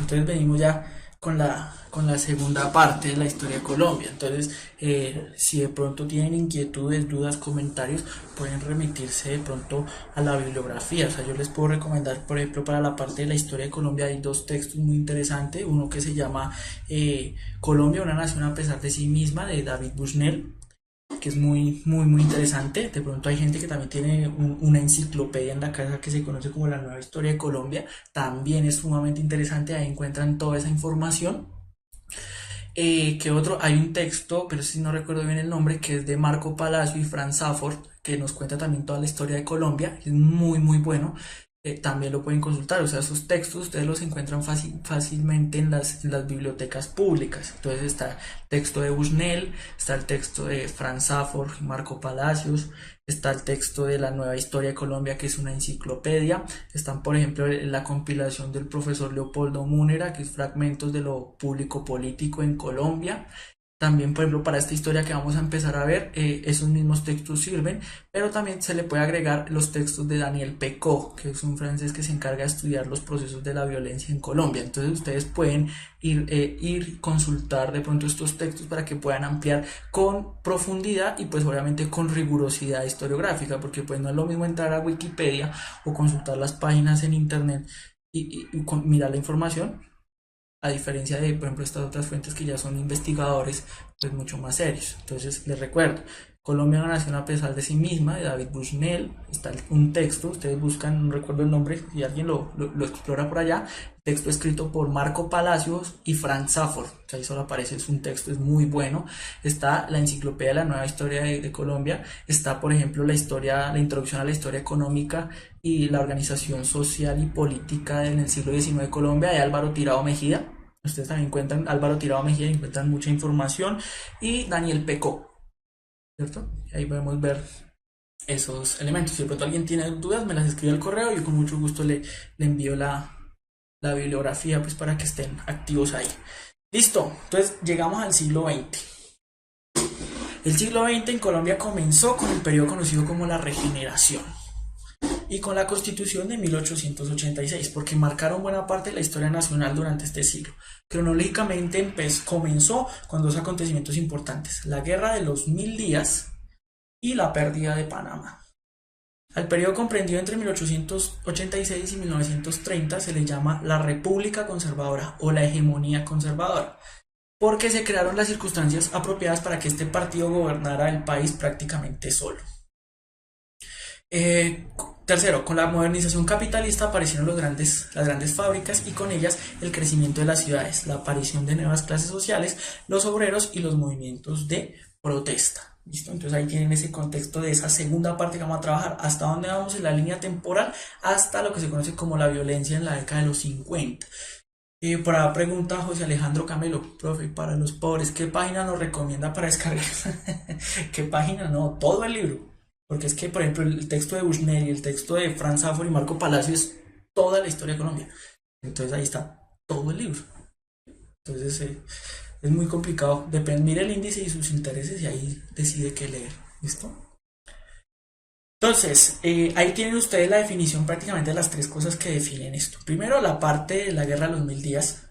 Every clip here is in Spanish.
entonces venimos ya con la segunda parte de la historia de Colombia. Entonces, si de pronto tienen inquietudes, dudas, comentarios, pueden remitirse de pronto a la bibliografía. O sea, yo les puedo recomendar, por ejemplo, para la parte de la historia de Colombia hay dos textos muy interesantes. Uno que se llama Colombia, una nación a pesar de sí misma, de David Bushnell, que es muy interesante. De pronto hay gente que también tiene una enciclopedia en la casa que se conoce como la Nueva Historia de Colombia, también es sumamente interesante, ahí encuentran toda esa información. Que otro, hay un texto, pero si no recuerdo bien el nombre, que es de Marco Palacio y Franz Safford, que nos cuenta también toda la historia de Colombia, es muy bueno. También lo pueden consultar, o sea, esos textos ustedes los encuentran fácilmente en las bibliotecas públicas. Entonces está el texto de Bushnell, está el texto de Franz Safford y Marco Palacios, está el texto de la Nueva Historia de Colombia, que es una enciclopedia. Están, por ejemplo, la compilación del profesor Leopoldo Múnera, que es Fragmentos de lo Público Político en Colombia. También, por ejemplo, para esta historia que vamos a empezar a ver, esos mismos textos sirven, pero también se le puede agregar los textos de Daniel Pecot, que es un francés que se encarga de estudiar los procesos de la violencia en Colombia. Entonces ustedes pueden ir consultar de pronto estos textos para que puedan ampliar con profundidad y pues obviamente con rigurosidad historiográfica, porque pues no es lo mismo entrar a Wikipedia o consultar las páginas en internet y mirar la información, a diferencia de, por ejemplo, estas otras fuentes que ya son investigadores, pues mucho más serios. Entonces, les recuerdo, Colombia, una nación a pesar de sí misma, de David Bushnell, está un texto, ustedes buscan, no recuerdo el nombre, si alguien lo explora por allá, texto escrito por Marco Palacios y Frank Safford, que ahí solo aparece, es un texto, es muy bueno. Está la enciclopedia de la Nueva Historia de Colombia, está, por ejemplo, la introducción a la historia económica y la organización social y política en el siglo XIX de Colombia, de Álvaro Tirado Mejía. Ustedes también encuentran Álvaro Tirado Mejía y encuentran mucha información. Y Daniel Pecot, ¿cierto? Ahí podemos ver esos elementos. Si de pronto alguien tiene dudas, me las escribe al correo y yo con mucho gusto le envío la bibliografía pues para que estén activos ahí. Listo, entonces llegamos al siglo XX. El siglo XX en Colombia comenzó con el periodo conocido como la Regeneración y con la Constitución de 1886, porque marcaron buena parte de la historia nacional durante este siglo. Cronológicamente comenzó con dos acontecimientos importantes: la Guerra de los Mil Días y la pérdida de Panamá. Al periodo comprendido entre 1886 y 1930 se le llama la República Conservadora o la Hegemonía Conservadora, porque se crearon las circunstancias apropiadas para que este partido gobernara el país prácticamente solo. Tercero, con la modernización capitalista aparecieron las grandes fábricas y con ellas el crecimiento de las ciudades, la aparición de nuevas clases sociales, los obreros y los movimientos de protesta. ¿Listo? Entonces ahí tienen ese contexto de esa segunda parte que vamos a trabajar. ¿Hasta dónde vamos en la línea temporal? Hasta lo que se conoce como la violencia en la década de los 50. Por ahí pregunta José Alejandro Camelo, profe, para los pobres, ¿qué página nos recomienda para descargar? ¿Qué página? No, todo el libro. Porque es que, por ejemplo, el texto de Bushnell y el texto de Franz Safford y Marco Palacio es toda la historia de Colombia. Entonces ahí está todo el libro. Entonces es muy complicado. Depende, mire el índice y sus intereses y ahí decide qué leer. ¿Listo? Entonces, ahí tienen ustedes la definición prácticamente de las tres cosas que definen esto. Primero, la parte de la Guerra de los Mil Días,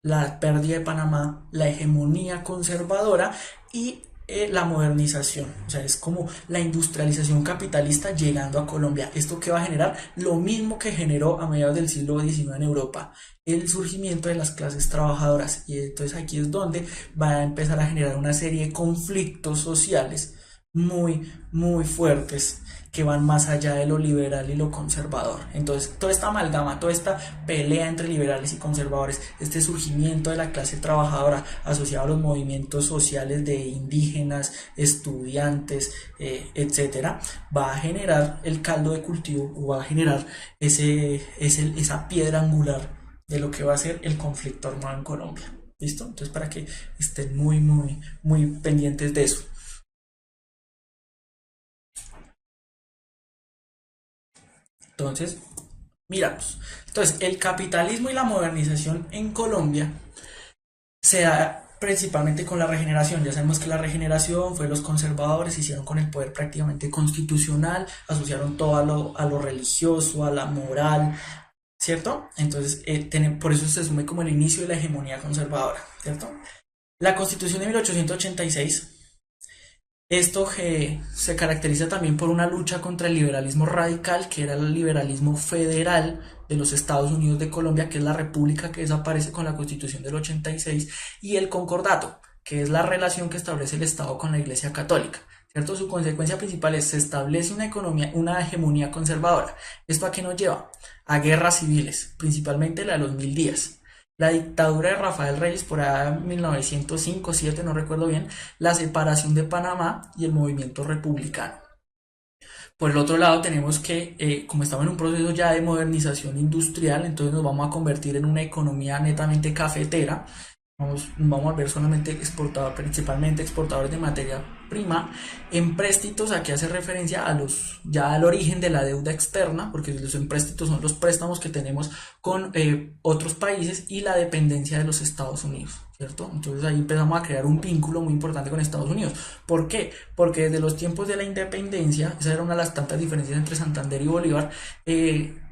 la pérdida de Panamá, la hegemonía conservadora y la modernización. O sea, es como la industrialización capitalista llegando a Colombia. Esto que va a generar lo mismo que generó a mediados del siglo XIX en Europa, el surgimiento de las clases trabajadoras. Y entonces aquí es donde va a empezar a generar una serie de conflictos sociales muy fuertes que van más allá de lo liberal y lo conservador. Entonces, toda esta amalgama, toda esta pelea entre liberales y conservadores, este surgimiento de la clase trabajadora asociado a los movimientos sociales de indígenas, estudiantes, etcétera, va a generar el caldo de cultivo o va a generar esa piedra angular de lo que va a ser el conflicto armado en Colombia. ¿Listo? Entonces, para que estén muy pendientes de eso. Entonces, miramos. Entonces, el capitalismo y la modernización en Colombia se da principalmente con la regeneración. Ya sabemos que la regeneración fue los conservadores, hicieron con el poder prácticamente constitucional, asociaron todo a lo religioso, a la moral, ¿cierto? Entonces, por eso se asume como el inicio de la hegemonía conservadora, ¿cierto? La Constitución de 1886, esto se caracteriza también por una lucha contra el liberalismo radical, que era el liberalismo federal de los Estados Unidos de Colombia, que es la república que desaparece con la Constitución del 86, y el concordato, que es la relación que establece el Estado con la Iglesia Católica. ¿Cierto? Su consecuencia principal es se establece una economía, una hegemonía conservadora. ¿Esto a qué nos lleva? A guerras civiles, principalmente la de los 1000 días. La dictadura de Rafael Reyes por allá en 1905-7, no recuerdo bien, la separación de Panamá y el movimiento republicano. Por el otro lado tenemos que, como estamos en un proceso ya de modernización industrial, entonces nos vamos a convertir en una economía netamente cafetera. Vamos a ver solamente principalmente exportadores de materia prima. Empréstitos, aquí hace referencia a ya al origen de la deuda externa, porque los empréstitos son los préstamos que tenemos con otros países y la dependencia de los Estados Unidos, ¿cierto? Entonces ahí empezamos a crear un vínculo muy importante con Estados Unidos. ¿Por qué? Porque desde los tiempos de la independencia, esa era una de las tantas diferencias entre Santander y Bolívar,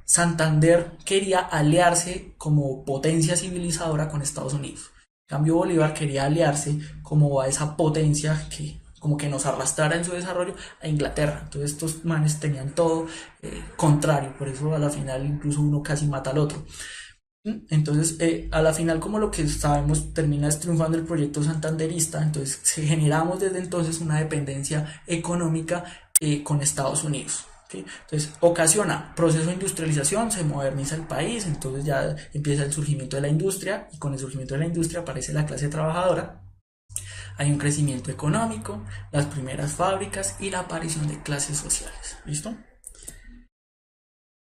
Santander quería aliarse como potencia civilizadora con Estados Unidos. En cambio, Bolívar quería aliarse como a esa potencia que como que nos arrastrara en su desarrollo a Inglaterra. Entonces estos manes tenían todo contrario, por eso a la final incluso uno casi mata al otro. Entonces, a la final, como lo que sabemos, termina triunfando el proyecto santanderista, entonces generamos desde entonces una dependencia económica con Estados Unidos. ¿Sí? Entonces ocasiona proceso de industrialización, se moderniza el país, entonces ya empieza el surgimiento de la industria y con el surgimiento de la industria aparece la clase trabajadora, hay un crecimiento económico, las primeras fábricas y la aparición de clases sociales. ¿Listo?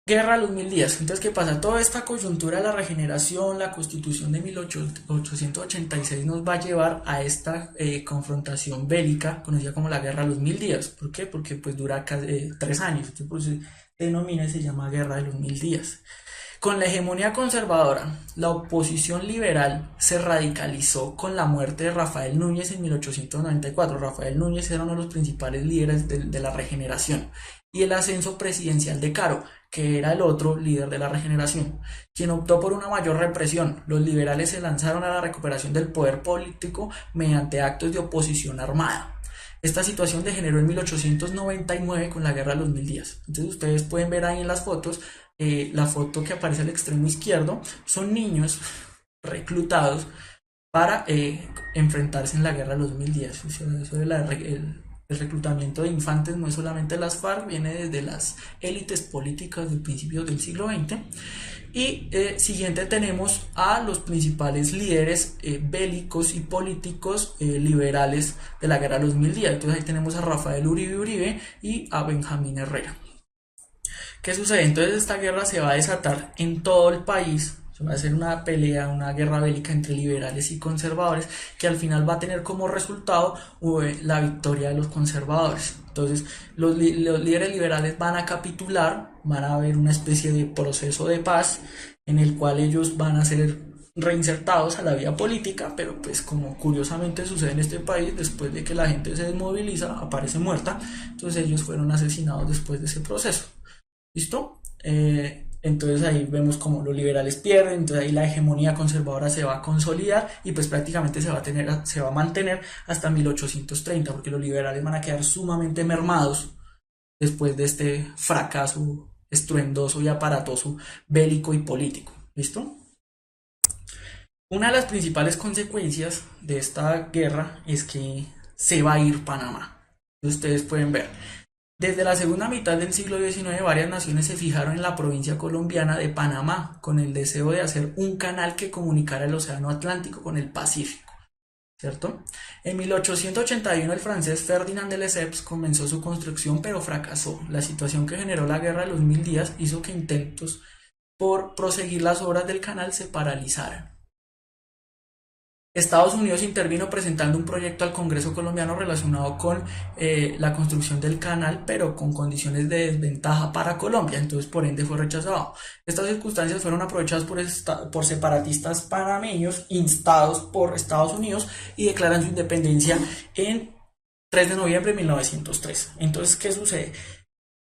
Guerra a los 1000 días. Entonces, ¿qué pasa? Toda esta coyuntura de la regeneración, la constitución de 1886 nos va a llevar a esta confrontación bélica, conocida como la guerra a los 1000 días. ¿Por qué? Porque pues dura 3 años. Entonces, pues, se denomina y se llama guerra de los 1000 días. Con la hegemonía conservadora, la oposición liberal se radicalizó con la muerte de Rafael Núñez en 1894. Rafael Núñez era uno de los principales líderes de la regeneración. Y el ascenso presidencial de Caro, que era el otro líder de la regeneración, quien optó por una mayor represión. Los liberales se lanzaron a la recuperación del poder político mediante actos de oposición armada. Esta situación degeneró en 1899 con la guerra de los 1000 días. Entonces ustedes pueden ver ahí en las fotos, la foto que aparece al extremo izquierdo, son niños reclutados para enfrentarse en la guerra de los 1000 días. Eso de el reclutamiento de infantes no es solamente las FARC, viene desde las élites políticas del principio del siglo XX. Y siguiente tenemos a los principales líderes bélicos y políticos liberales de la guerra de los 1000 días. Entonces ahí tenemos a Rafael Uribe y a Benjamín Herrera. ¿Qué sucede? Entonces esta guerra se va a desatar en todo el país. Va a ser una pelea, una guerra bélica entre liberales y conservadores que al final va a tener como resultado la victoria de los conservadores. Entonces los líderes liberales van a capitular, van a haber una especie de proceso de paz en el cual ellos van a ser reinsertados a la vida política, pero pues como curiosamente sucede en este país, después de que la gente se desmoviliza, aparece muerta, entonces ellos fueron asesinados después de ese proceso. ¿Listo? Entonces ahí vemos como los liberales pierden, entonces ahí la hegemonía conservadora se va a consolidar y pues prácticamente se va a mantener hasta 1830, porque los liberales van a quedar sumamente mermados después de este fracaso estruendoso y aparatoso bélico y político. ¿Listo? Una de las principales consecuencias de esta guerra es que se va a ir Panamá. Ustedes pueden ver. Desde la segunda mitad del siglo XIX, varias naciones se fijaron en la provincia colombiana de Panamá con el deseo de hacer un canal que comunicara el Océano Atlántico con el Pacífico, ¿cierto? En 1881 el francés Ferdinand de Lesseps comenzó su construcción, pero fracasó. La situación que generó la guerra de los 1000 días hizo que intentos por proseguir las obras del canal se paralizaran. Estados Unidos intervino presentando un proyecto al Congreso colombiano relacionado con la construcción del canal, pero con condiciones de desventaja para Colombia, entonces por ende fue rechazado. Estas circunstancias fueron aprovechadas por separatistas panameños instados por Estados Unidos y declaran su independencia en 3 de noviembre de 1903. Entonces, ¿qué sucede?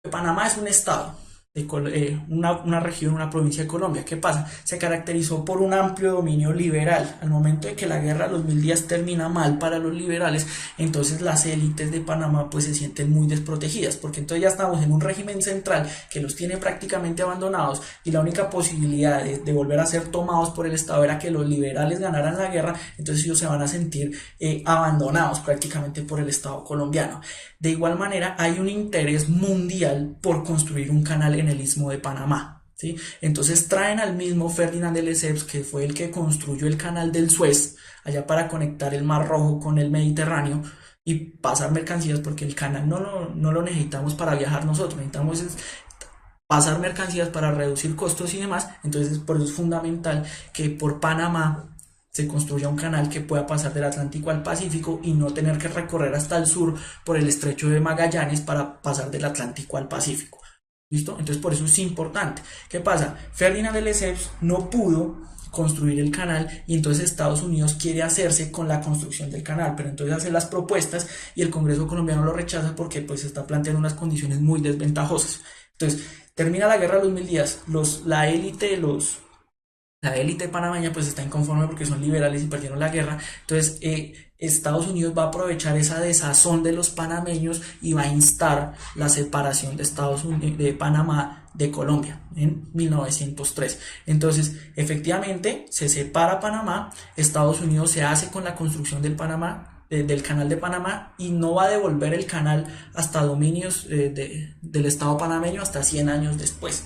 Panamá es un estado, una región, una provincia de Colombia. ¿Qué pasa? Se caracterizó por un amplio dominio liberal. Al momento de que la guerra de los 1000 días termina mal para los liberales, entonces las élites de Panamá pues se sienten muy desprotegidas, porque entonces ya estamos en un régimen central que los tiene prácticamente abandonados y la única posibilidad de volver a ser tomados por el Estado era que los liberales ganaran la guerra, entonces ellos se van a sentir abandonados prácticamente por el Estado colombiano. De igual manera, hay un interés mundial por construir un canal en el Istmo de Panamá, ¿sí? Entonces traen al mismo Ferdinand de Lesseps, que fue el que construyó el canal del Suez, allá para conectar el Mar Rojo con el Mediterráneo y pasar mercancías, porque el canal no lo necesitamos para viajar nosotros, necesitamos pasar mercancías para reducir costos y demás. Entonces, por eso es fundamental que por Panamá se construya un canal que pueda pasar del Atlántico al Pacífico y no tener que recorrer hasta el sur por el estrecho de Magallanes para pasar del Atlántico al Pacífico. ¿Listo? Entonces por eso es importante. ¿Qué pasa? Ferdinand de Lesseps no pudo construir el canal y entonces Estados Unidos quiere hacerse con la construcción del canal, pero entonces hace las propuestas y el Congreso colombiano lo rechaza porque pues está planteando unas condiciones muy desventajosas. Entonces termina la guerra de los 1000 días, la élite panameña pues está inconforme porque son liberales y perdieron la guerra. Entonces Estados Unidos va a aprovechar esa desazón de los panameños y va a instar la separación de Estados Unidos, de Panamá de Colombia en 1903. Entonces efectivamente se separa Panamá, Estados Unidos se hace con la construcción del canal de Panamá y no va a devolver el canal hasta dominios del Estado panameño hasta 100 años después,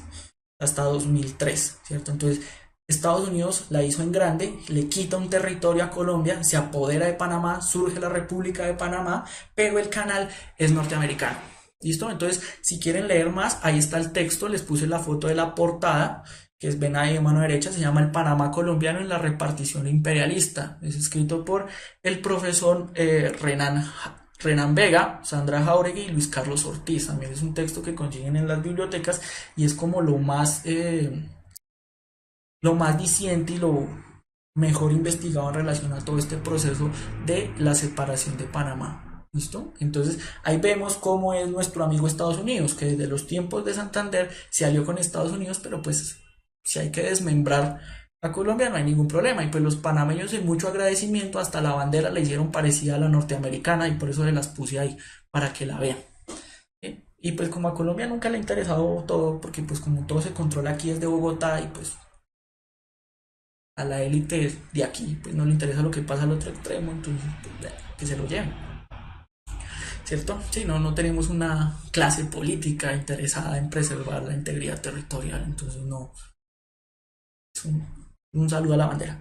hasta 2003, ¿cierto? Entonces Estados Unidos la hizo en grande, le quita un territorio a Colombia, se apodera de Panamá, surge la República de Panamá, pero el canal es norteamericano. ¿Listo? Entonces, si quieren leer más, ahí está el texto, les puse la foto de la portada, que ven ahí de mano derecha, se llama El Panamá colombiano en la repartición imperialista. Es escrito por el profesor Renan Vega, Sandra Jauregui y Luis Carlos Ortiz. También es un texto que consiguen en las bibliotecas y es como lo más diciente y lo mejor investigado en relación a todo este proceso de la separación de Panamá. ¿Listo? Entonces ahí vemos cómo es nuestro amigo Estados Unidos, que desde los tiempos de Santander se alió con Estados Unidos, pero pues si hay que desmembrar a Colombia no hay ningún problema. Y pues los panameños en mucho agradecimiento hasta la bandera la hicieron parecida a la norteamericana y por eso se las puse ahí para que la vean. Y pues como a Colombia nunca le ha interesado todo, porque pues como todo se controla aquí desde Bogotá y pues a la élite de aquí pues no le interesa lo que pasa al otro extremo, entonces pues, que se lo lleven, ¿cierto? Sí, no tenemos una clase política interesada en preservar la integridad territorial, entonces no, es un saludo a la bandera.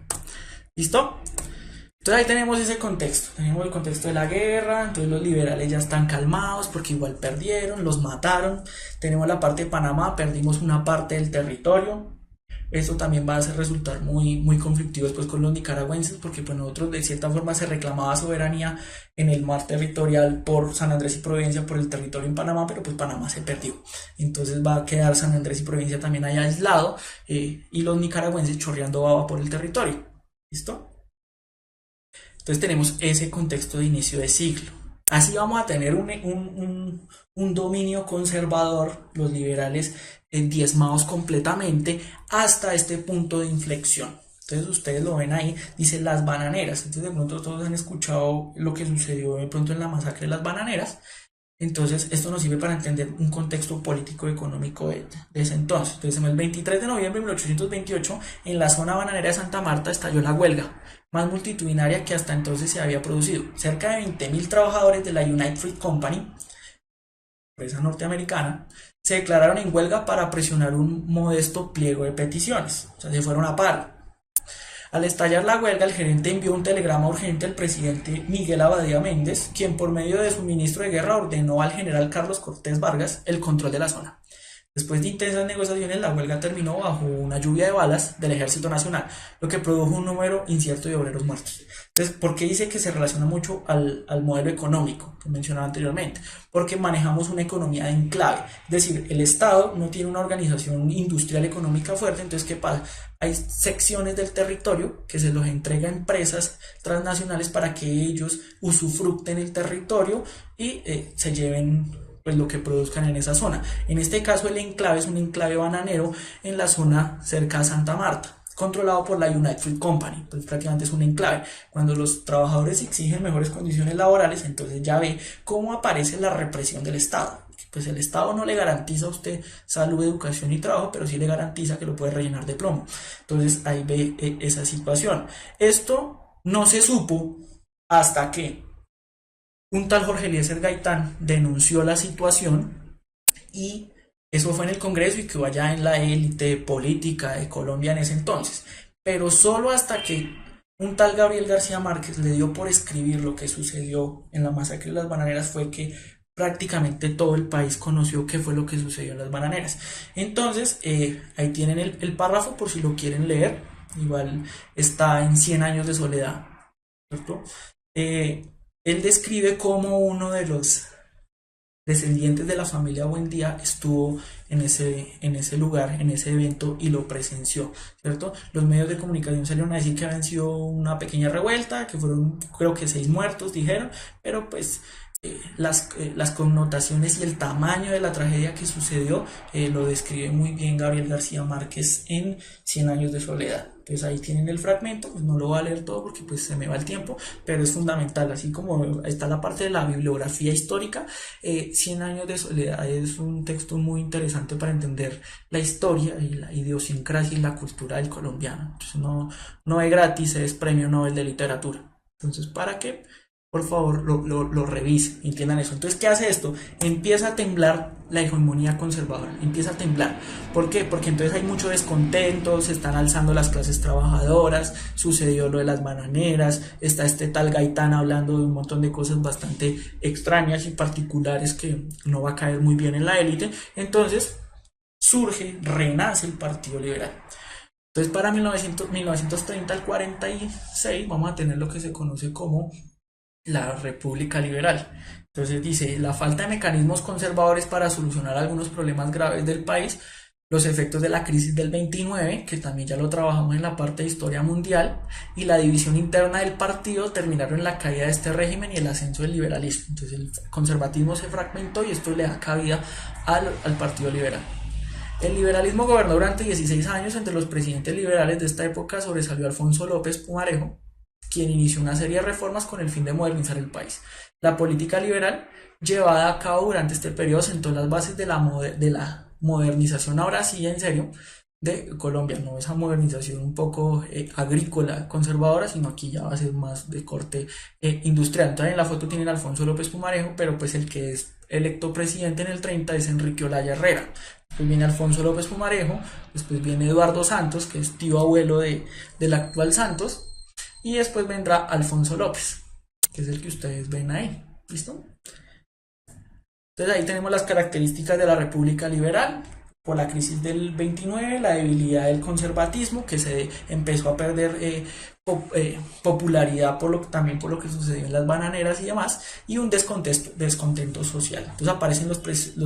¿Listo? Entonces ahí tenemos ese contexto, tenemos el contexto de la guerra, entonces los liberales ya están calmados porque igual perdieron, los mataron, tenemos la parte de Panamá, perdimos una parte del territorio. Esto también va a hacer resultar muy conflictivo después con los nicaragüenses, porque pues nosotros de cierta forma se reclamaba soberanía en el mar territorial por San Andrés y Providencia, por el territorio en Panamá, pero pues Panamá se perdió. Entonces va a quedar San Andrés y Providencia también ahí aislado y los nicaragüenses chorreando baba por el territorio. ¿Listo? Entonces tenemos ese contexto de inicio de siglo. Así vamos a tener un dominio conservador, los liberales diezmados completamente hasta este punto de inflexión. Entonces ustedes lo ven ahí, dice las bananeras. Entonces de pronto todos han escuchado lo que sucedió de pronto en la masacre de las bananeras. Entonces esto nos sirve para entender un contexto político y económico de ese entonces. Entonces el 23 de noviembre de 1828 en la zona bananera de Santa Marta estalló la huelga más multitudinaria que hasta entonces se había producido. Cerca de 20.000 trabajadores de la United Fruit Company, empresa norteamericana, se declararon en huelga para presionar un modesto pliego de peticiones. O sea, se fueron a paro. Al estallar la huelga, el gerente envió un telegrama urgente al presidente Miguel Abadía Méndez, quien por medio de su ministro de guerra ordenó al general Carlos Cortés Vargas el control de la zona. Después de intensas negociaciones, la huelga terminó bajo una lluvia de balas del Ejército Nacional, lo que produjo un número incierto de obreros muertos. Entonces, ¿por qué dice que se relaciona mucho al modelo económico que mencionaba anteriormente? Porque manejamos una economía de enclave, es decir, el Estado no tiene una organización industrial económica fuerte, entonces, ¿qué pasa? Hay secciones del territorio que se los entrega a empresas transnacionales para que ellos usufructen el territorio y se lleven pues lo que produzcan en esa zona. En este caso el enclave es un enclave bananero en la zona cerca a Santa Marta, controlado por la United Fruit Company, pues prácticamente es un enclave. Cuando los trabajadores exigen mejores condiciones laborales, entonces ya ve cómo aparece la represión del Estado. Pues el Estado no le garantiza a usted salud, educación y trabajo, pero sí le garantiza que lo puede rellenar de plomo. Entonces ahí ve esa situación. Esto no se supo hasta que un tal Jorge Eliezer Gaitán denunció la situación y eso fue en el Congreso y quedó allá en la élite política de Colombia en ese entonces. Pero solo hasta que un tal Gabriel García Márquez le dio por escribir lo que sucedió en la masacre de las bananeras fue que prácticamente todo el país conoció qué fue lo que sucedió en las bananeras. Entonces, ahí tienen el párrafo por si lo quieren leer. Igual está en 100 años de soledad, ¿cierto? Él describe cómo uno de los descendientes de la familia Buendía estuvo en ese lugar, en ese evento y lo presenció, ¿cierto? Los medios de comunicación salieron a decir que habían sido una pequeña revuelta, que fueron creo que 6 muertos, dijeron, pero pues las connotaciones y el tamaño de la tragedia que sucedió lo describe muy bien Gabriel García Márquez en 100 años de soledad. Entonces ahí tienen el fragmento, pues no lo voy a leer todo porque pues se me va el tiempo, pero es fundamental, así como está la parte de la bibliografía histórica. 100 años de soledad es un texto muy interesante para entender la historia y la idiosincrasia y la cultura del colombiano. Entonces no es gratis, es premio Nobel de literatura. Entonces, ¿para qué? Por favor, lo revisen, entiendan eso. Entonces, ¿qué hace esto? Empieza a temblar la hegemonía conservadora, empieza a temblar. ¿Por qué? Porque entonces hay mucho descontento, se están alzando las clases trabajadoras, sucedió lo de las bananeras, está este tal Gaitán hablando de un montón de cosas bastante extrañas y particulares que no va a caer muy bien en la élite. Entonces, renace el Partido Liberal. Entonces, para 1930 al 46 vamos a tener lo que se conoce como la República Liberal. Entonces dice, la falta de mecanismos conservadores para solucionar algunos problemas graves del país, los efectos de la crisis del 29, que también ya lo trabajamos en la parte de historia mundial, y la división interna del partido terminaron en la caída de este régimen y el ascenso del liberalismo. Entonces el conservatismo se fragmentó y esto le da cabida al Partido Liberal. El liberalismo gobernó durante 16 años. Entre los presidentes liberales de esta época sobresalió Alfonso López Pumarejo, quien inició una serie de reformas con el fin de modernizar el país. La política liberal llevada a cabo durante este periodo sentó las bases de la modernización, ahora sí en serio, de Colombia. No esa modernización un poco agrícola, conservadora, sino aquí ya va a ser más de corte industrial. Entonces en la foto tienen a Alfonso López Pumarejo, pero pues el que es electo presidente en el 30 es Enrique Olaya Herrera. Después viene Alfonso López Pumarejo, después viene Eduardo Santos, que es tío abuelo del actual Santos, y después vendrá Alfonso López, que es el que ustedes ven ahí. ¿Listo? Entonces ahí tenemos las características de la República Liberal. Por la crisis del 29, la debilidad del conservatismo, que se empezó a perder popularidad también por lo que sucedió en las bananeras y demás, y un descontento social. Entonces aparecen los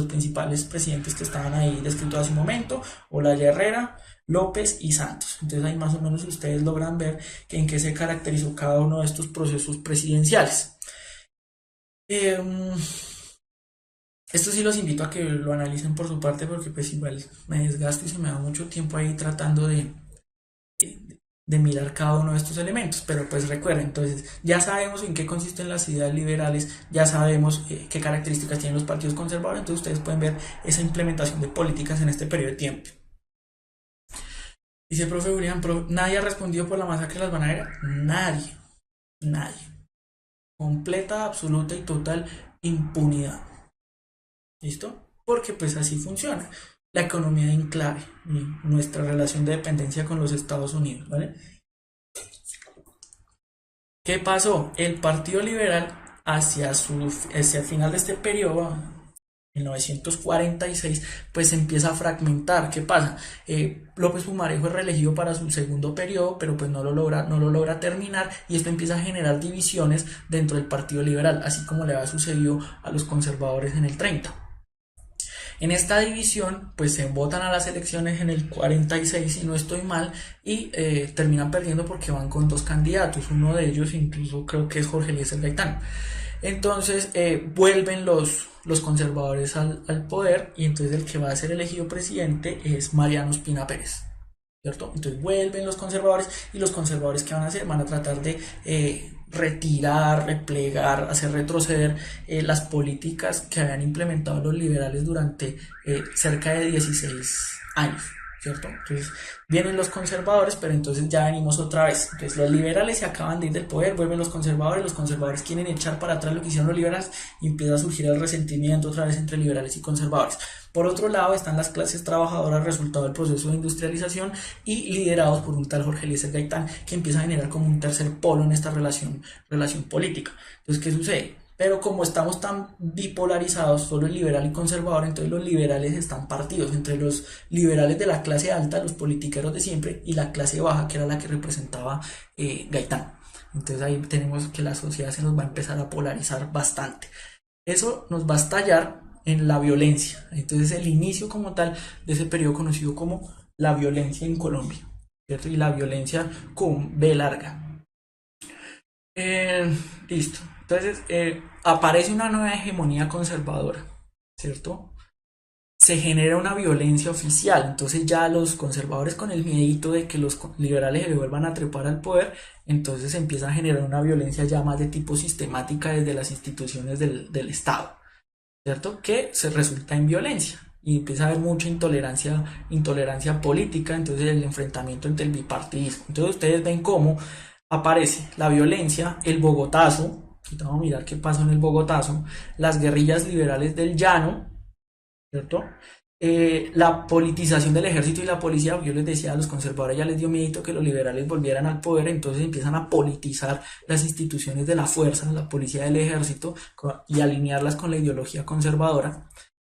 principales presidentes que estaban ahí descritos hace un momento: Olaya Herrera, López y Santos. Entonces ahí más o menos ustedes logran ver en qué se caracterizó cada uno de estos procesos presidenciales. Esto sí los invito a que lo analicen por su parte, porque pues igual me desgasto y se me da mucho tiempo ahí tratando de mirar cada uno de estos elementos. Pero pues recuerden, entonces ya sabemos en qué consisten las ideas liberales, ya sabemos qué características tienen los partidos conservadores. Entonces ustedes pueden ver esa implementación de políticas en este periodo de tiempo. Dice el profe Julián, ¿nadie ha respondido por la masacre de las bananeras? Nadie. Completa, absoluta y total impunidad. ¿Listo? Porque pues así funciona la economía de enclave y nuestra relación de dependencia con los Estados Unidos, ¿vale? ¿Qué pasó? El Partido Liberal hacia el final de este periodo, 1946, pues se empieza a fragmentar. ¿Qué pasa? López Pumarejo es reelegido para su segundo periodo, pero pues no lo logra terminar, y esto empieza a generar divisiones dentro del Partido Liberal, así como le había sucedido a los conservadores en el 30. En esta división, pues se votan a las elecciones en el 46, si no estoy mal, y terminan perdiendo porque van con dos candidatos. Uno de ellos incluso creo que es Jorge Eliezer Gaitán. Entonces vuelven los conservadores al poder, y entonces el que va a ser elegido presidente es Mariano Ospina Pérez. ¿Cierto? Entonces vuelven los conservadores, y los conservadores que van a hacer, van a tratar de retirar, replegar, hacer retroceder las políticas que habían implementado los liberales durante cerca de 16 años. ¿Cierto? Entonces vienen los conservadores, pero entonces ya venimos otra vez. Entonces los liberales se acaban de ir del poder, vuelven los conservadores quieren echar para atrás lo que hicieron los liberales, y empieza a surgir el resentimiento otra vez entre liberales y conservadores. Por otro lado están las clases trabajadoras, resultado del proceso de industrialización, y liderados por un tal Jorge Eliezer Gaitán, que empieza a generar como un tercer polo en esta relación política. Entonces, ¿qué sucede? Pero como estamos tan bipolarizados, solo el liberal y conservador, entonces los liberales están partidos entre los liberales de la clase alta, los politiqueros de siempre, y la clase baja, que era la que representaba Gaitán. Entonces ahí tenemos que la sociedad se nos va a empezar a polarizar bastante. Eso nos va a estallar en la violencia. Entonces el inicio como tal de ese periodo conocido como la violencia en Colombia, ¿cierto? Y la violencia con B larga. Listo. Entonces aparece una nueva hegemonía conservadora, ¿cierto? Se genera una violencia oficial. Entonces ya los conservadores, con el miedito de que los liberales se vuelvan a trepar al poder, entonces se empieza a generar una violencia ya más de tipo sistemática desde las instituciones del Estado, ¿cierto? Que se resulta en violencia. Y empieza a haber mucha intolerancia política, entonces el enfrentamiento entre el bipartidismo. Entonces ustedes ven cómo aparece la violencia, el Bogotazo, vamos a mirar qué pasó en el Bogotazo, las guerrillas liberales del llano, ¿cierto? La politización del ejército y la policía. Yo les decía, a los conservadores ya les dio miedo que los liberales volvieran al poder, entonces empiezan a politizar las instituciones de la fuerza, la policía y el ejército, y alinearlas con la ideología conservadora.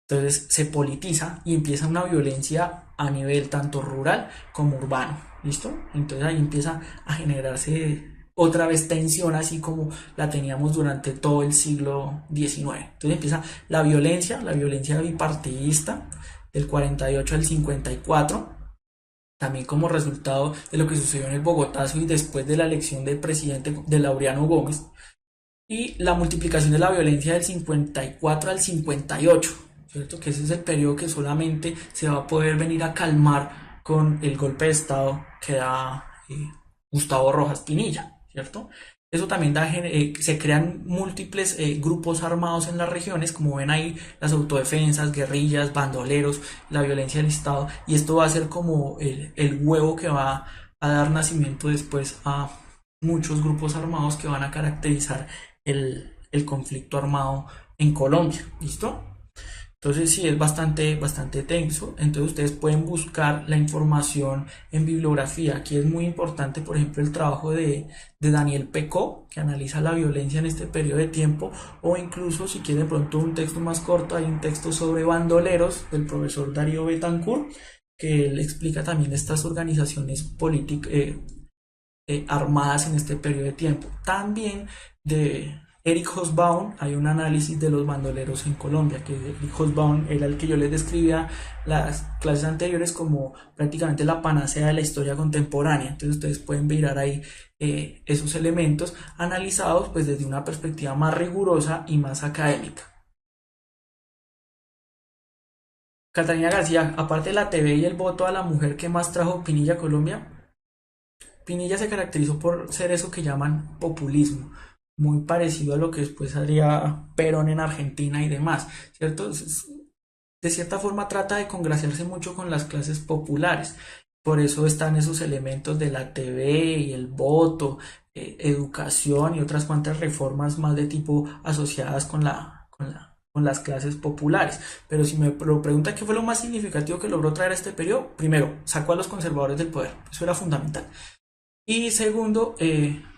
Entonces se politiza y empieza una violencia a nivel tanto rural como urbano. ¿Listo? Entonces ahí empieza a generarse otra vez tensión, así como la teníamos durante todo el siglo XIX. Entonces empieza la violencia bipartidista del 48 al 54, también como resultado de lo que sucedió en el Bogotazo y después de la elección del presidente de Laureano Gómez, y la multiplicación de la violencia del 54 al 58, ¿cierto? Que ese es el periodo que solamente se va a poder venir a calmar con el golpe de Estado que da Gustavo Rojas Pinilla, ¿cierto? Eso también se crean múltiples grupos armados en las regiones, como ven ahí, las autodefensas, guerrillas, bandoleros, la violencia del Estado, y esto va a ser como el huevo que va a dar nacimiento después a muchos grupos armados que van a caracterizar el conflicto armado en Colombia. ¿Listo? Entonces sí, es bastante tenso. Entonces ustedes pueden buscar la información en bibliografía. Aquí es muy importante, por ejemplo, el trabajo de Daniel Pecó, que analiza la violencia en este periodo de tiempo, o incluso si quieren de pronto un texto más corto, hay un texto sobre bandoleros del profesor Darío Betancourt, que él explica también estas organizaciones políticas armadas en este periodo de tiempo. También de Eric Hobsbawm hay un análisis de los bandoleros en Colombia, que Eric Hobsbawm era el que yo les describía las clases anteriores como prácticamente la panacea de la historia contemporánea. Entonces ustedes pueden mirar ahí esos elementos analizados pues desde una perspectiva más rigurosa y más académica. Catalina García, aparte de la TV y el voto a la mujer, que más trajo Pinilla a Colombia? Pinilla se caracterizó por ser eso que llaman populismo, muy parecido a lo que después haría Perón en Argentina y demás, ¿cierto? De cierta forma trata de congraciarse mucho con las clases populares, por eso están esos elementos de la TV y el voto, educación y otras cuantas reformas más de tipo asociadas con las clases populares. Pero si me lo pregunta qué fue lo más significativo que logró traer a este periodo, primero, sacó a los conservadores del poder, eso era fundamental. Y segundo,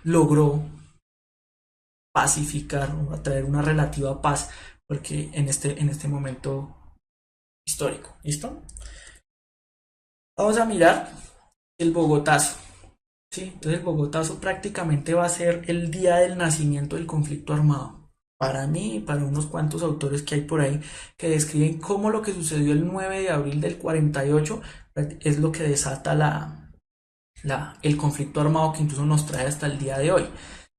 logró pacificar o atraer una relativa paz, porque en este momento histórico. ¿Listo? Vamos a mirar el Bogotazo. ¿Sí? Entonces el Bogotazo prácticamente va a ser el día del nacimiento del conflicto armado. para mí y para unos cuantos autores que hay por ahí que describen cómo lo que sucedió el 9 de abril del 48 es lo que desata el conflicto armado que incluso nos trae hasta el día de hoy,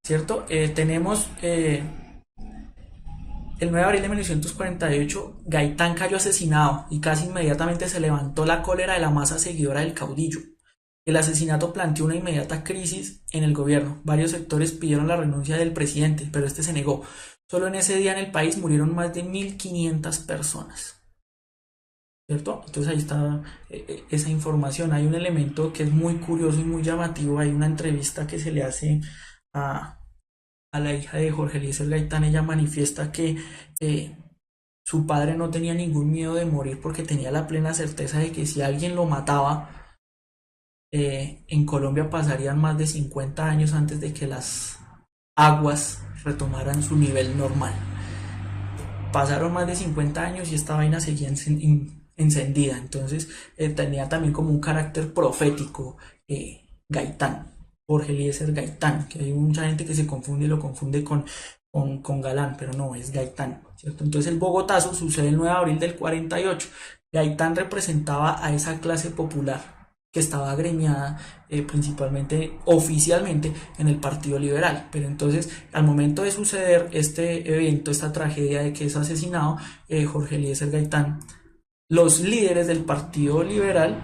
¿cierto? Tenemos el 9 de abril de 1948, Gaitán cayó asesinado y casi inmediatamente se levantó la cólera de la masa seguidora del caudillo. El asesinato planteó una inmediata crisis en el gobierno. Varios sectores pidieron la renuncia del presidente, pero este se negó. Solo en ese día en el país murieron más de 1.500 personas. ¿Cierto? Entonces ahí está esa información. Hay un elemento que es muy curioso y muy llamativo. Hay una entrevista que se le hace a, a la hija de Jorge Eliezer Gaitán. Ella manifiesta que su padre no tenía ningún miedo de morir porque tenía la plena certeza de que si alguien lo mataba, en Colombia pasarían más de 50 años antes de que las aguas retomaran su nivel normal. Pasaron más de 50 años y esta vaina seguía encendida. Entonces tenía también como un carácter profético Gaitán, Jorge Eliezer Gaitán, que hay mucha gente que se confunde y lo confunde con Galán, pero no, es Gaitán, ¿cierto? Entonces el Bogotazo sucede el 9 de abril del 48. Gaitán representaba a esa clase popular que estaba agremiada principalmente oficialmente en el Partido Liberal, pero entonces al momento de suceder este evento, esta tragedia de que es asesinado Jorge Eliezer Gaitán, los líderes del Partido Liberal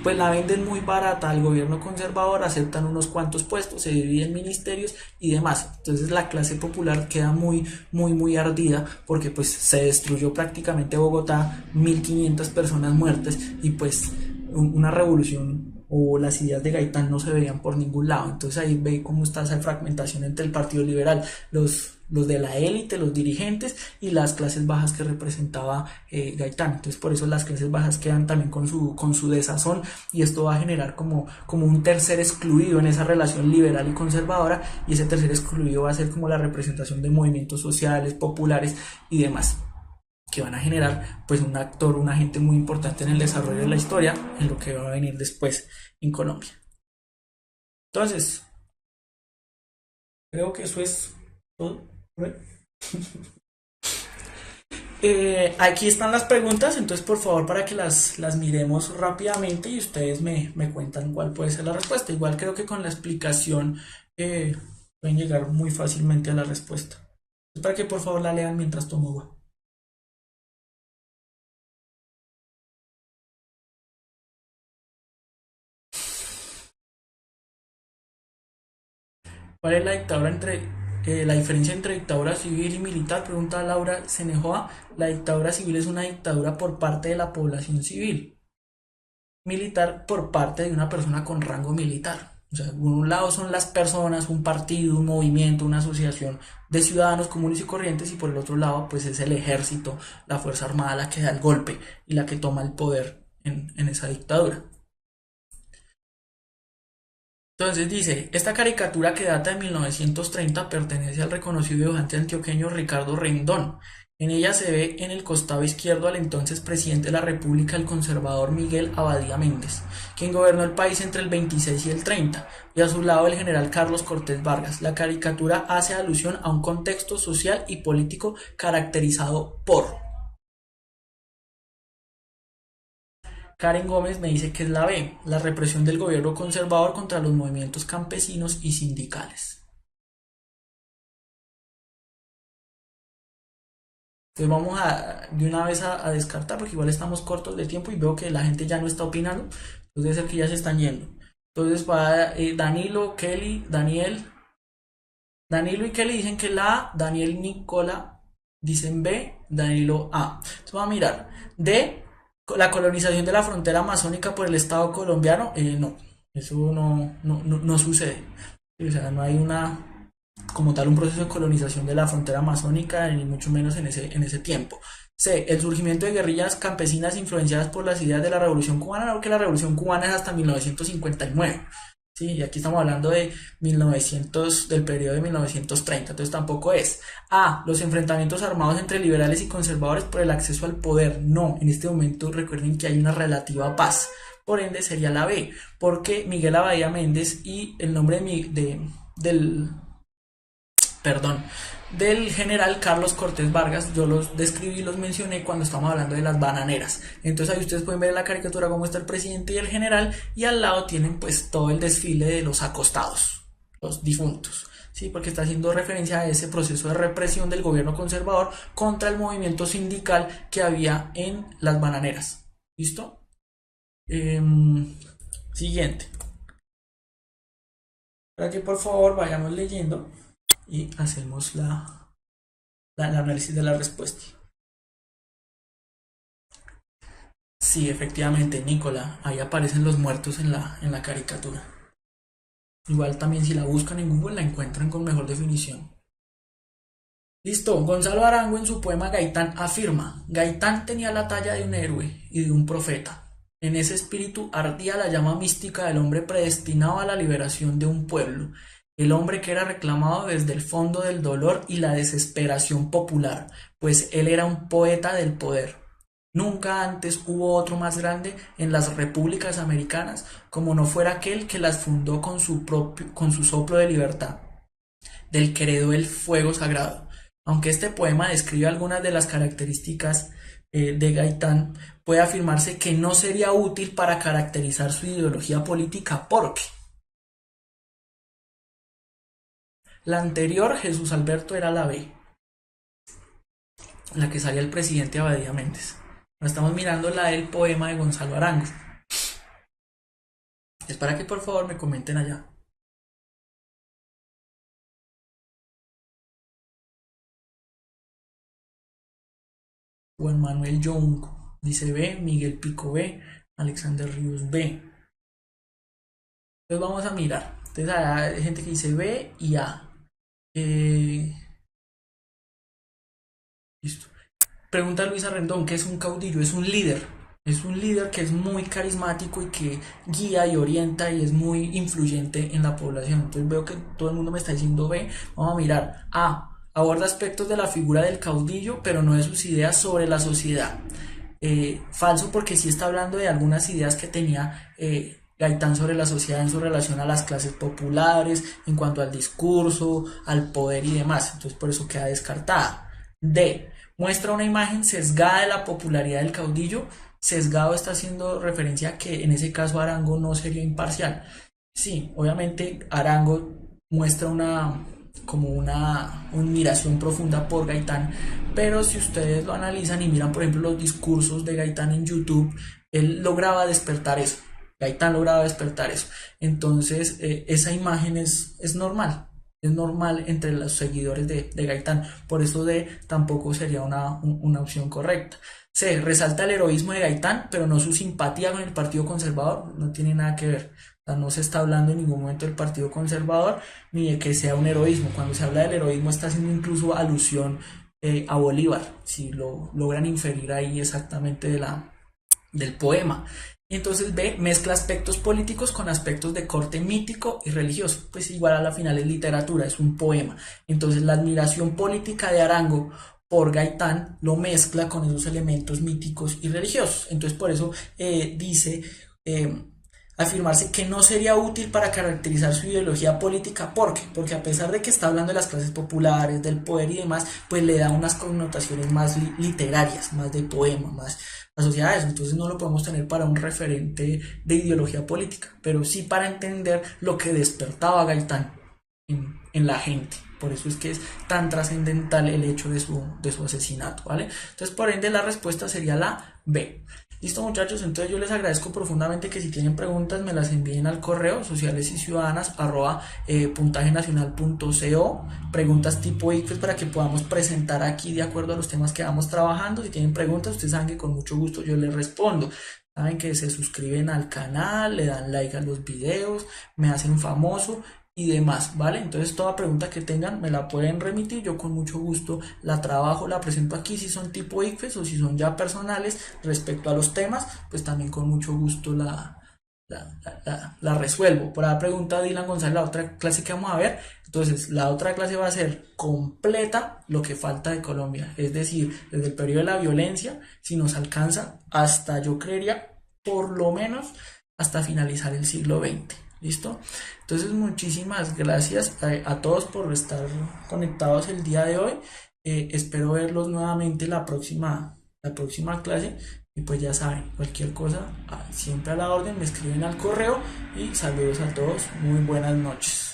pues la venden muy barata al gobierno conservador, aceptan unos cuantos puestos, se dividen ministerios y demás. Entonces la clase popular queda muy ardida porque pues se destruyó prácticamente Bogotá, 1.500 personas muertas y pues una revolución o las ideas de Gaitán no se veían por ningún lado. Entonces ahí ve cómo está esa fragmentación entre el Partido Liberal, los de la élite, los dirigentes y las clases bajas que representaba Gaitán. Entonces por eso las clases bajas quedan también con su desazón y esto va a generar como un tercer excluido en esa relación liberal y conservadora, y ese tercer excluido va a ser como la representación de movimientos sociales, populares y demás, que van a generar pues un actor, un agente muy importante en el desarrollo de la historia, en lo que va a venir después en Colombia. Entonces, creo que eso es todo. Aquí están las preguntas, entonces por favor para que las miremos rápidamente y ustedes me cuentan cuál puede ser la respuesta. Igual creo que con la explicación eh, pueden llegar muy fácilmente a la respuesta. Es para que por favor la lean mientras tomo agua. ¿Cuál es la diferencia entre dictadura civil y militar? Pregunta Laura Senejoa. La dictadura civil es una dictadura por parte de la población civil, militar por parte de una persona con rango militar. O sea, por un lado son las personas, un partido, un movimiento, una asociación de ciudadanos comunes y corrientes, y por el otro lado pues es el ejército, la fuerza armada la que da el golpe y la que toma el poder en esa dictadura. Entonces dice, esta caricatura que data de 1930 pertenece al reconocido dibujante antioqueño Ricardo Rendón. En ella se ve en el costado izquierdo al entonces presidente de la República, el conservador Miguel Abadía Méndez, quien gobernó el país entre el 26 y el 30, y a su lado el general Carlos Cortés Vargas. La caricatura hace alusión a un contexto social y político caracterizado por... Karen Gómez me dice que es la B, la represión del gobierno conservador contra los movimientos campesinos y sindicales. Entonces vamos de una vez a descartar porque igual estamos cortos de tiempo y veo que la gente ya no está opinando. Entonces debe ser que ya se están yendo. Entonces para Danilo, Kelly, Danilo y Kelly dicen que la A, Daniel y Nicola dicen B, Danilo A. Entonces vamos a mirar. D, la colonización de la frontera amazónica por el Estado colombiano. No, eso no sucede. O sea, no hay como tal un proceso de colonización de la frontera amazónica, ni mucho menos en ese tiempo. C. El surgimiento de guerrillas campesinas influenciadas por las ideas de la Revolución Cubana, porque la Revolución Cubana es hasta 1959. Sí, y aquí estamos hablando de 1900, del periodo de 1930, entonces tampoco es. A. Los enfrentamientos armados entre liberales y conservadores por el acceso al poder. No, en este momento recuerden que hay una relativa paz. Por ende sería la B, porque Miguel Abadía Méndez y el nombre del perdón, del general Carlos Cortés Vargas. Yo los describí y los mencioné cuando estamos hablando de las bananeras. Entonces ahí ustedes pueden ver en la caricatura cómo está el presidente y el general, y al lado tienen pues todo el desfile de los acostados, los difuntos. Sí, porque está haciendo referencia a ese proceso de represión del gobierno conservador contra el movimiento sindical que había en las bananeras. ¿Listo? Siguiente. Para que por favor vayamos leyendo y hacemos el análisis de la respuesta. Sí, efectivamente, Nicola, ahí aparecen los muertos en la caricatura. Igual también si la buscan en Google la encuentran con mejor definición. Listo, Gonzalo Arango en su poema Gaitán afirma: Gaitán tenía la talla de un héroe y de un profeta. En ese espíritu ardía la llama mística del hombre predestinado a la liberación de un pueblo, el hombre que era reclamado desde el fondo del dolor y la desesperación popular, pues él era un poeta del poder. Nunca antes hubo otro más grande en las repúblicas americanas, como no fuera aquel que las fundó con su soplo de libertad, del que heredó el fuego sagrado. Aunque este poema describe algunas de las características de Gaitán, puede afirmarse que no sería útil para caracterizar su ideología política, porque la anterior, Jesús Alberto, era la B, la que salía el presidente Abadía Méndez. Estamos mirando la del poema de Gonzalo Arango. Es para que por favor me comenten allá. Juan Manuel Young dice B, Miguel Pico B, Alexander Ríos B. Entonces vamos a mirar. Entonces hay gente que dice B y A. Listo. Pregunta Luisa Rendón: ¿qué es un caudillo? Es un líder. Es un líder que es muy carismático y que guía y orienta y es muy influyente en la población. Entonces veo que todo el mundo me está diciendo B. Vamos a mirar. A. Aborda aspectos de la figura del caudillo, pero no de sus ideas sobre la sociedad. Falso, porque sí está hablando de algunas ideas que tenía Gaitán sobre la sociedad en su relación a las clases populares, en cuanto al discurso, al poder y demás. Entonces por eso queda descartada. D. Muestra una imagen sesgada de la popularidad del caudillo. Sesgado está haciendo referencia a que en ese caso Arango no sería imparcial. Sí, obviamente Arango muestra una admiración profunda por Gaitán, pero si ustedes lo analizan y miran por ejemplo los discursos de Gaitán en YouTube, él lograba despertar eso. Gaitán lograba despertar eso. Entonces, esa imagen es normal. Es normal entre los seguidores de Gaitán. Por eso D tampoco sería una opción correcta. C. Resalta el heroísmo de Gaitán, pero no su simpatía con el Partido Conservador. No tiene nada que ver. O sea, no se está hablando en ningún momento del Partido Conservador ni de que sea un heroísmo. Cuando se habla del heroísmo está haciendo incluso alusión a Bolívar. Si lo logran inferir ahí exactamente del poema. Entonces B. Mezcla aspectos políticos con aspectos de corte mítico y religioso. Pues igual a la final es literatura, es un poema. Entonces la admiración política de Arango por Gaitán lo mezcla con esos elementos míticos y religiosos. Entonces por eso dice afirmarse que no sería útil para caracterizar su ideología política. ¿Por qué? Porque a pesar de que está hablando de las clases populares, del poder y demás, pues le da unas connotaciones más literarias, más de poema, más asociadas a eso. Entonces no lo podemos tener para un referente de ideología política, pero sí para entender lo que despertaba Gaitán en la gente. Por eso es que es tan trascendental el hecho de su asesinato, ¿vale? Entonces, por ende, la respuesta sería la B. Listo, muchachos, entonces yo les agradezco profundamente que si tienen preguntas me las envíen al correo socialesyciudadanas@puntajenacional.co, preguntas tipo ICFES para que podamos presentar aquí de acuerdo a los temas que vamos trabajando. Si tienen preguntas, ustedes saben que con mucho gusto yo les respondo. Saben que se suscriben al canal, le dan like a los videos, me hacen famoso y demás, ¿vale? Entonces toda pregunta que tengan me la pueden remitir, yo con mucho gusto la trabajo, la presento aquí, si son tipo ICFES o si son ya personales respecto a los temas, pues también con mucho gusto la resuelvo. Por la pregunta de Dylan González, la otra clase que vamos a ver, entonces la otra clase va a ser completa lo que falta de Colombia, es decir, desde el periodo de la violencia, si nos alcanza hasta, yo creería, por lo menos hasta finalizar el siglo XX. ¿Listo? Entonces, muchísimas gracias a todos por estar conectados el día de hoy. Espero verlos nuevamente la próxima clase. Y pues ya saben, cualquier cosa, siempre a la orden, me escriben al correo y saludos a todos. Muy buenas noches.